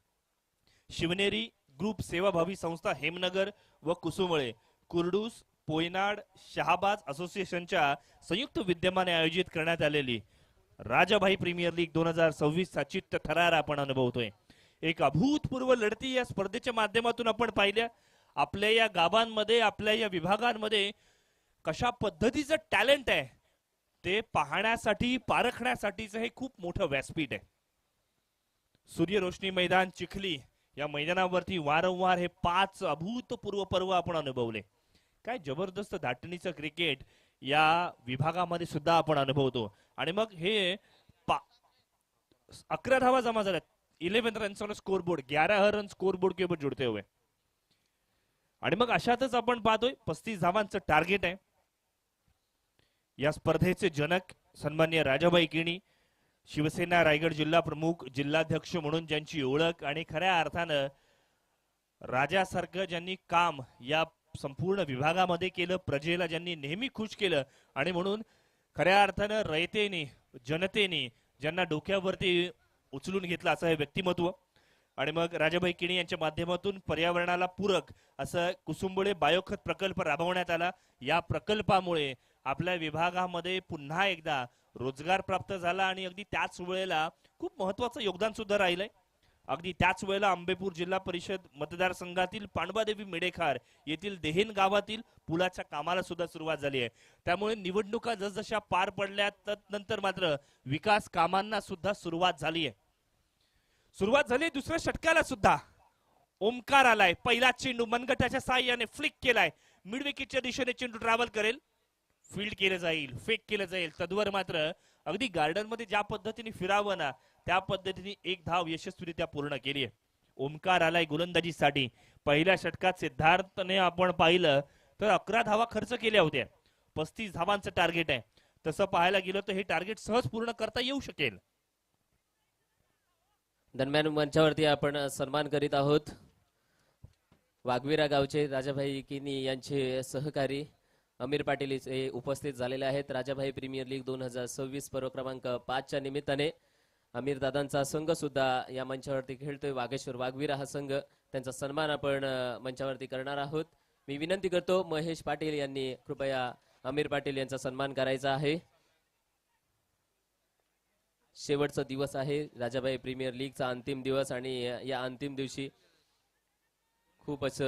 शिवनेरी ग्रुप सेवाभावी संस्था हेमनगर व कुसुमळे, कुर्डूस, पोयनाड, शहाबाज असोसिएशनच्या संयुक्त विद्यमाने आयोजित करण्यात आलेली राजाभाई प्रीमियर लीग 2026 चा चित्त थरार आपण अनुभवतोय. एक अभूतपूर्व लढती या स्पर्धेच्या माध्यमातून आपण पाहिल्या. आपल्या या गावांमध्ये, आपल्या या विभागांमध्ये कशा पद्धतीचं टॅलेंट आहे ते पाहण्यासाठी, पारखण्यासाठीचं हे खूप मोठं व्यासपीठ आहे. सूर्यरोशनी मैदान चिखली या मैदानावरती वारंवार हे 5 अभूतपूर्व पर्व आपण अनुभवले. काय जबरदस्त धाटणीचं क्रिकेट या विभागामध्ये सुद्धा आपण अनुभवतो. आणि मग हे 11 धावा जमा झाल्यात. 11 runs on score board, 11 run score board के ऊपर जुड़ते हुए. आणि मग अशातच आपण पाहतोय 35 धावांचं टार्गेट आहे. या स्पर्धेचे जनक सन्माननीय राजाबाई किणी, शिवसेना रायगड जिल्हा प्रमुख, जिल्हाध्यक्ष म्हणून ज्यांची ओळख आणि खऱ्या अर्थानं राजासारखं ज्यांनी काम या संपूर्ण विभागामध्ये केलं, प्रजेला ज्यांनी नेहमी खुश केलं आणि म्हणून खऱ्या अर्थानं रयतेने, जनतेने ज्यांना डोक्यावरती उचलून घेतलं असं हे व्यक्तिमत्व. आणि मग राजाबाई किणी यांच्या माध्यमातून पर्यावरणाला पूरक असं कुसुंबळे बायोखत प्रकल्प राबवण्यात आला. या प्रकल्पामुळे आपल्या विभागामध्ये पुन्हा एकदा रोजगार प्राप्त झाला आणि अगदी त्याच वेळेला खूप महत्वाचं योगदान सुद्धा राहिलंय. अगदी त्याच वेळेला अंबेपूर जिल्हा परिषद मतदारसंघातील पांडवादेवी मेडेखार येथील देहेन गावातील पुलाच्या कामाला सुद्धा सुरुवात झाली आहे. त्यामुळे निवडणुका जसजशा पार पडल्या नंतर मात्र विकास कामांना सुद्धा सुरुवात झाली आहे. दुसऱ्या षटकाला सुद्धा ओमकार आलाय. पहिला चेंडू मनगटाच्या साह्याने फ्लिक केलाय. मिड विकेटच्या दिशेने चेंडू ट्रॅव्हल करेल, फील्ड केलं जाईल, फेक केलं जाईल. तद्वर मात्र अगदी गार्डन मध्ये ज्या पद्धतीने फिरावं ना त्या पद्धतीने एक धाव यशस्वीरित्या पूर्ण केली आहे. ओमकार आलाय गोलंदाजीसाठी. पहिल्या षटकात सिद्धार्थने आपण पाहिलं तर 11 धावा खर्च केल्या होत्या. 35 धावांचं टार्गेट आहे. तसं पाहायला गेलं तर हे टार्गेट सहज पूर्ण करता येऊ शकेल. दरम्यान मंचावरती आपण सन्मान करीत आहोत वाघविरा गावचे राजाभाई किनी यांचे सहकारी अमीर पाटील हे उपस्थित झालेले आहेत. राजाभाई प्रीमियर लीग 2026 पर्व क्रमांक 5 च्या निमित्ताने अमीर दादांचा संघ सुद्धा या मंचावरती खेळतोय. वाघेश्वर वाघविरा हा संघ, त्यांचा सन्मान आपण मंचावरती करणार आहोत. मी विनंती करतो महेश पाटील यांनी कृपया अमीर पाटील यांचा सन्मान करायचा आहे. शेवटचा दिवस आहे राजाभाई प्रीमियर लीगचा, अंतिम दिवस. आणि या अंतिम दिवशी खूपच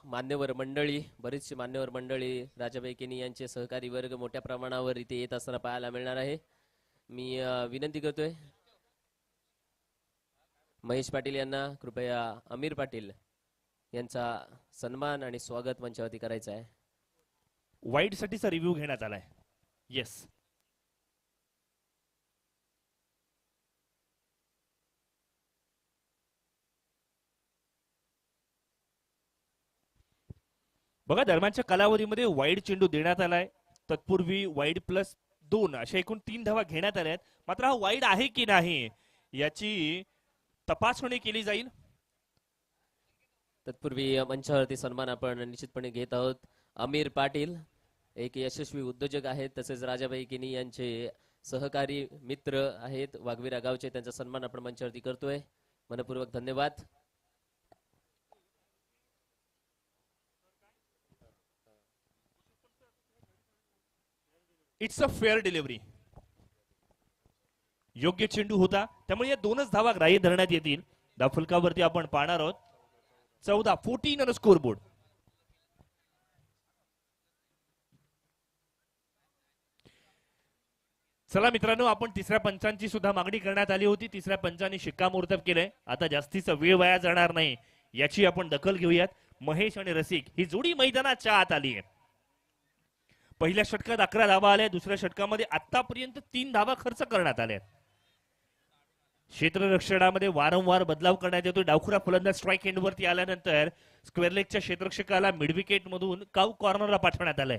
मान्यवर मंडळी, बरीचशी मान्यवर मंडळी, राजाभाई किनी यांचे सहकारी वर्ग मोठ्या प्रमाणावर इथे येत असताना पाहायला मिळणार आहे. मी विनंती करतोय महेश पाटील यांना कृपया अमीर पाटील यांचा सन्मान आणि स्वागत मंचावरती करायचं आहे. वाईड साठीचा रिव्ह्यू घेण्यात आलाय. येस, बघा दरम्यानच्या कालावधीमध्ये वाईड चेंडू देण्यात आलाय. तत्पूर्वी वाईड +2 अशा एकूण 3 धावा घेण्यात आल्या आहेत. मात्र हा वाईड आहे की नाही याची तपासणी केली जाईल. तत्पूर्वी मंचावरती सन्मान आपण निश्चितपणे घेत आहोत. अमीर पाटील एक यशस्वी उद्योजक आहेत, तसेच राजाभाई किनी यांचे सहकारी मित्र आहेत वाघविरा गावचे. त्यांचा सन्मान आपण मंचावरती करतोय. मनपूर्वक धन्यवाद. It's a fair delivery. योग्य चेंडू होता, त्यामुळे या 2च धावा ग्राह्य धरण्यात येतील. धावफलकावरती आपण पाहणार आहोत 14 ऑन स्कोर बोर्ड. चला मित्रांनो, आपण तिसऱ्या पंचांची सुद्धा मागणी करण्यात आली होती. तिसऱ्या पंचांनी शिक्कामोर्तब केलंय. आता जास्तीचा वेळ वाया जाणार नाही याची आपण दखल घेऊयात. महेश आणि रसिक ही जोडी मैदानाच्या आत आली आहे. पहिल्या षटकात 11 धावा आल्या, दुसऱ्या षटकामध्ये आतापर्यंत 3 धावा खर्च करण्यात आल्या. क्षेत्ररक्षणामध्ये वारंवार बदलाव करण्यात येतो. डावखुरा फलंदाज स्ट्राईक एंडवरती आल्यानंतर स्क्वेअर लेगच्या क्षेत्ररक्षकाला मिड विकेट मधून काऊ कॉर्नरला पाठवण्यात आलंय.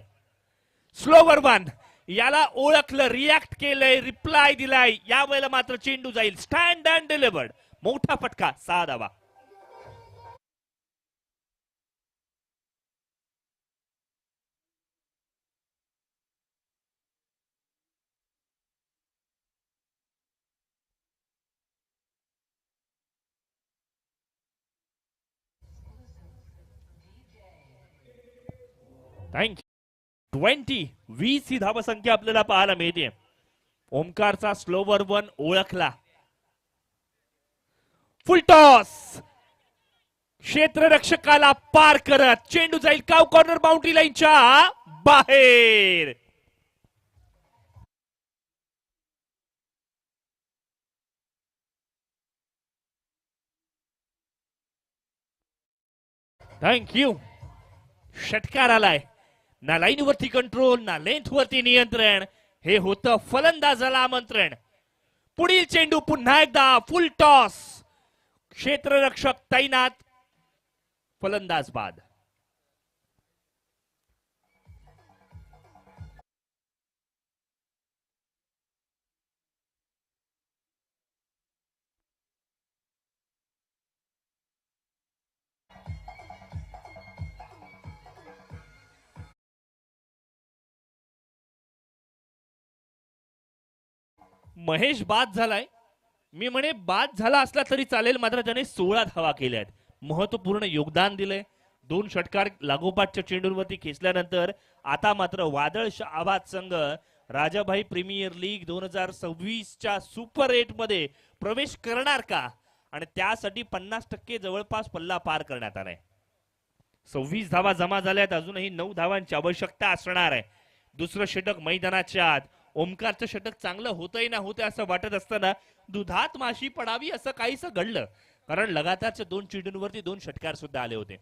स्लोवर वन याला ओळखलं, रिॲक्ट केलंय, रिप्लाय दिलाय. यावेळेला मात्र चेंडू जाईल स्टँड अँड डिलिव्हर्ड. मोठा फटका, 6 धावा. थँक्यू. 20 ही धावसंख्या आपल्याला पाहायला मिळते. ओमकारचा स्लोवर वन ओळखला. फुल टॉस क्षेत्ररक्षकाला पार करत चेंडू जाईल काव कॉर्नर बाउंड्री लाईनच्या बाहेर. थँक्यू. षटकार आलाय. ना लाईन वरती कंट्रोल, ना लेंथ वरती नियंत्रण. हे होतं फलंदाजाला आमंत्रण. पुढील चेंडू पुन्हा एकदा फुल टॉस. क्षेत्ररक्षक तैनात, फलंदाज बाद. महेश बाद झालाय. मी म्हणे बाद झाला असला तरी चालेल, मात्र त्याने 16 धावा केल्यात. महत्वपूर्ण योगदान दिलंय. 2 षटकार लागोपाठच्या चेंडूंवरती खेचल्यानंतर आता मात्र वादळ शहाबाद संघ राजाभाई प्रीमियर लीग 2026च्या सुपर 8 मध्ये प्रवेश करणार का, आणि त्यासाठी 50% जवळपास पल्ला पार करण्यात आलाय. 26 धावा जमा झाल्यात. अजूनही 9 धावांची आवश्यकता असणार आहे. दुसरं षटक मैदानाच्या आत. ओमकारचं षटक चांगलं होतंय ना होतंय असं वाटत असताना दुधात माशी पडावी असं काहीसं घडलं, कारण लगातारच्या 2 चेंडूंवरती 2 षटकार सुद्धा आले होते.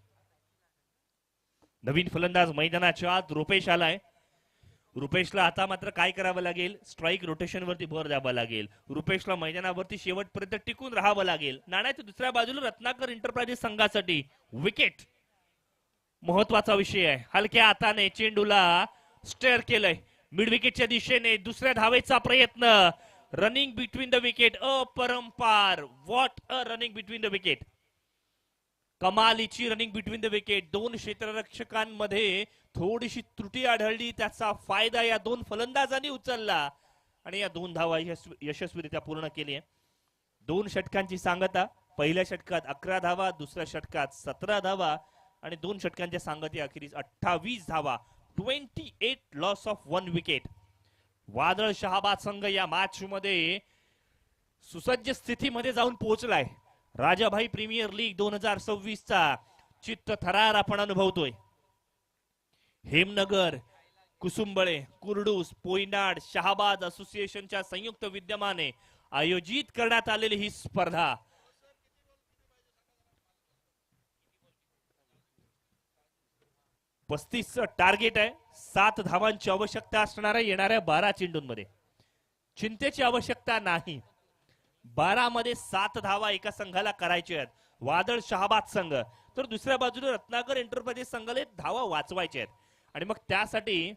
नवीन फलंदाज मैदानाच्या आत रुपेश आलाय. रुपेशला आता मात्र काय करावं लागेल, स्ट्राईक रोटेशन वरती भर द्यावा लागेल. रुपेशला मैदानावरती शेवटपर्यंत टिकून राहावं लागेल. नाण्याच्या दुसऱ्या बाजूला रत्नाकर एंटरप्राइजेस संघासाठी विकेट महत्वाचा विषय आहे. हलक्या हाताने चेंडूला स्टेअर केलंय मिड विकेटच्या दिशेने. दुसऱ्या धावेचा प्रयत्न. रनिंग बिटवीन द विकेट, अपरंपार. What a running between the wicket. कमालीची रनिंग बिटवीन द विकेट. 2 क्षेत्ररक्षकांमध्ये थोडीशी त्रुटी आढळली, त्याचा फायदा या 2 फलंदाजांनी उचलला आणि या 2 धावा यशस्वीरित्या पूर्ण केली. 2 षटकांची सांगता. पहिल्या षटकात 11 धावा, दुसऱ्या षटकात 17 धावा आणि 2 षटकांच्या सांगती अखेरीस 28 धावा. 28 लॉस ऑफ 1 विकेट. वादळ शहाबाद संघ या मॅच मध्ये सुसज्ज स्थितीमध्ये जाऊन पोहोचलाय. राजाभाई प्रीमियर लीग 2026चा चित्त थरार आपण अनुभवतोय. हेमनगर, कुसुंबळे, कुर्डूस, पोयनाड, शहाबाद असोसिएशनच्या संयुक्त विद्यमाने आयोजित करण्यात आलेली ही स्पर्धा 35 टार्गेट आहे. 7 धावांची आवश्यकता असणार आहे येणाऱ्या 12 चेंडूंमध्ये. चिंतेची आवश्यकता नाही. 12 मध्ये 7 धावा एका संघाला करायच्या आहेत. वादळ शहाबाद संघ तर दुसऱ्या बाजूला रत्नाकर एंटरप्राइजेस संघाला धावा वाचवायच्या आहेत. आणि मग त्यासाठी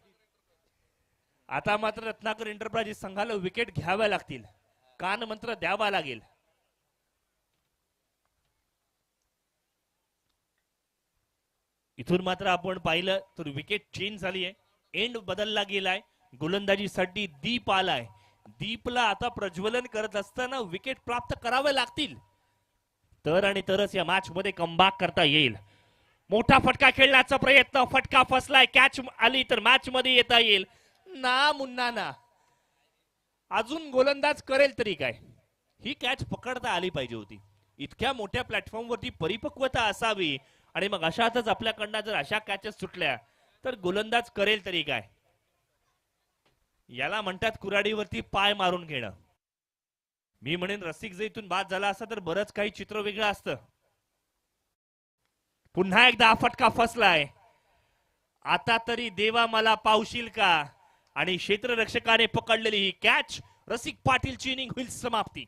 आता मात्र रत्नाकर एंटरप्राइजेस संघाला विकेट घ्याव्या लागतील, कान मंत्र द्यावा लागेल. इथून मात्र आपण पाहिलं तर विकेट चेंज झाली आहे. एंड बदलला गेलाय. गोलंदाजीसाठी दीप आलाय. दीपला आता प्रज्वलन करत असताना विकेट प्राप्त करावे लागतील, तर आणि तरच या मॅच मध्ये कमबॅक करता येईल. मोठा फटका खेळण्याचा प्रयत्न. फटका फसलाय. कॅच आली तर मॅच मध्ये येता येईल ना. मुन्ना ना अजून गोलंदाज करेल तरी काय, ही कॅच पकडता आली पाहिजे होती. इतक्या मोठ्या प्लॅटफॉर्म वरती परिपक्वता असावी. आणि मग अशातच आपल्याकडनं जर अशा कॅचेस सुटल्या तर गोलंदाज करेल तरी काय. याला म्हणतात कुऱ्हाडीवरती पाय मारून घेणं. मी म्हणेन रसिक जर इथून बाद झाला असता तर बरंच काही चित्र वेगळं असतं. पुन्हा एकदा फटका फसलाय आता तरी देवा मला पावशील का, आणि क्षेत्ररक्षकाने पकडलेली ही कॅच, रसिक पाटीलची इनिंग होईल समाप्ती.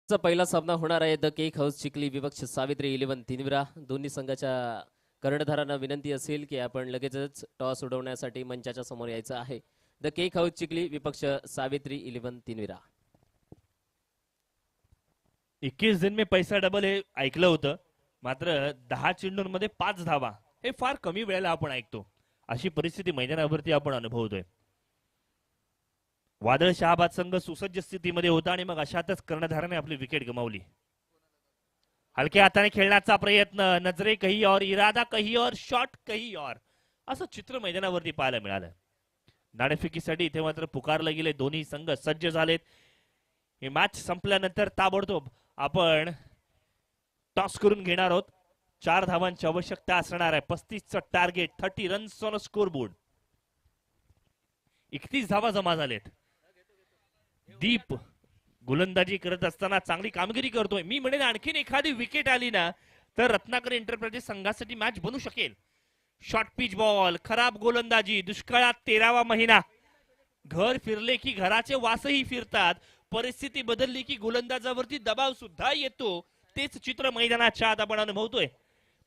चा पहिला सामना होणार आहे द केक हाऊस चिखली विपक्ष सावित्री 11 तिनविरा. दोन्ही संघाच्या कर्णधारांना विनंती असेल की आपण लगेचच टॉस उडवण्यासाठी मंचाच्या समोर यायचं आहे. द केक हाऊस चिखली विपक्ष सावित्री 11 तिनविरा. 21 दिन में पैसा डबल हे ऐकलं होतं, मात्र 10 चेंडूंमध्ये 5 धावा हे फार कमी वेळेला आपण ऐकतो. अशी परिस्थिती मैदानावरती आपण अनुभवतोय. वादळ शहाबाद संघ सुसज्ज स्थितीमध्ये होता आणि मग अशातच कर्णधाराने आपली विकेट गमावली. हलक्या हाताने खेळण्याचा प्रयत्न, नजरे कही और, इरादा कही और, शॉट कही और, असं चित्र मैदानावरती पाहायला मिळालं. नाणेफेकीसाठी इथे मात्र पुकारले गेले. दोन्ही संघ सज्ज झालेत. हे मॅच संपल्यानंतर ताबडतोब आपण टॉस करून घेणार आहोत. 4 धावांची आवश्यकता असणार आहे. 35चं target, 30 runs on score board. 31 धावा जमा झालेत. दीप गोलंदाजी करत असताना चांगली कामगिरी करतोय. मी म्हणेन आणखीन एखादी विकेट आली ना तर रत्नाकर एंटरप्राइजेस संघासाठी मॅच बनू शकेल. शॉर्ट पिच बॉल, खराब गोलंदाजी, दुष्काळात 13वा महिना. घर फिरले की घराचे वासही फिरतात. परिस्थिती बदलली की गोलंदाजावरती दबाव सुद्धा येतो. तेच चित्र मैदानाच्या आत आपण अनुभवतोय.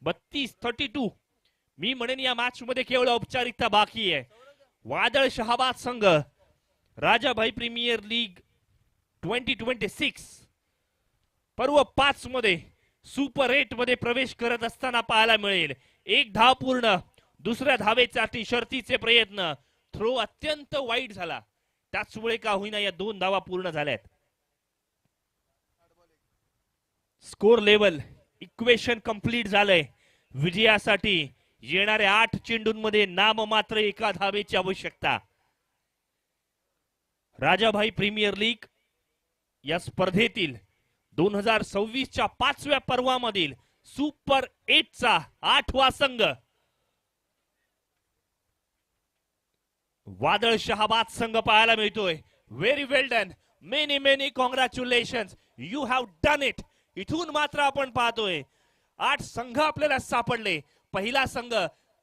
32-32. मी म्हणेन या मॅच मध्ये केवळ औपचारिकता बाकी आहे. वादळ शहाबाद संघ राजाभाई प्रीमियर लीग 2026 पर्व 5 मध्ये सुपर 8 मध्ये प्रवेश करत असताना पाहायला मिळेल. 1 धाव पूर्ण. दुसऱ्या धावेसाठी शर्तीचे प्रयत्न. थ्रो अत्यंत वाईट झाला. त्याचमुळे का होईना या 2 धावा पूर्ण झाल्यात. स्कोर लेवल इक्वेशन कंप्लीट झालंय. विजयासाठी येणाऱ्या 8 चेंडूंमध्ये नाममात्र 1 धावेची आवश्यकता. राजाभाई प्रीमियर लीग या स्पर्धेतील 2026च्या 5व्या पर्वामधील सुपर 8चा 8वा संघ वादळ शहाबाद संघ पाहायला मिळतोय. Very well done. Many many congratulations. You have done it. इथून मात्र आपण पाहतोय 8 संघ आपल्याला सापडले. पहिला संघ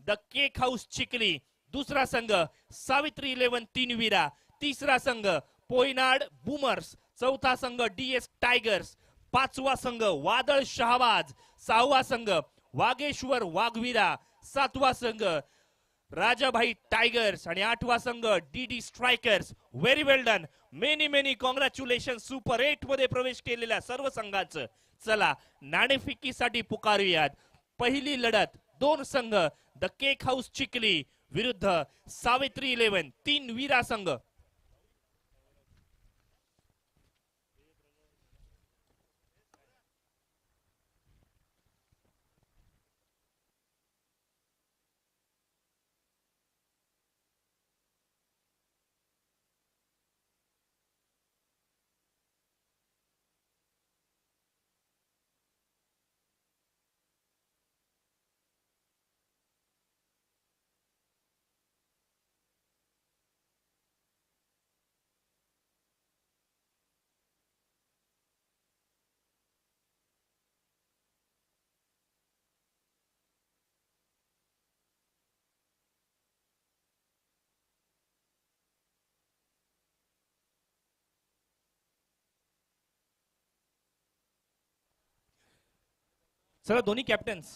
द केक हाऊस चिखली, दुसरा संघ सावित्री 11 तिनविरा, तिसरा संघ पोयनाड बूमर्स, चौथा संघ डीएस टायगर्स, 5वा संघ वादळ शहाबाज, 6वा संघ वागेश्वर वाघवीरा, 7वा संघ राजाभाई टायगर्स आणि 8वा संघ DD strikers. Very well done. Many many congratulation super 8 मध्ये प्रवेश केलेल्या सर्व संघाचं. चला नाणेफेकीसाठी पुकारूयात. पहिली लढत 2 संघ द केक हाऊस चिखली विरुद्ध सावित्री 11 तिनविरा संघ. चला दोन्ही कॅप्टन्स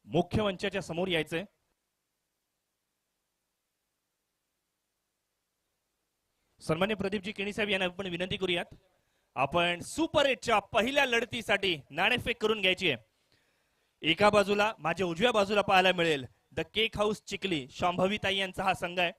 मुख्य मंचाच्या समोर यायचंय. सन्मान्य प्रदीपजी केणी साहेब यांना आपण विनंती करूयात. आपण सुपर 8च्या पहिल्या लढतीसाठी नाणेफेक करून घ्यायची आहे. एका बाजूला माझ्या उजव्या बाजूला पाहायला मिळेल द केक हाऊस चिखली, शांभवीताई यांचा हा संघ आहे.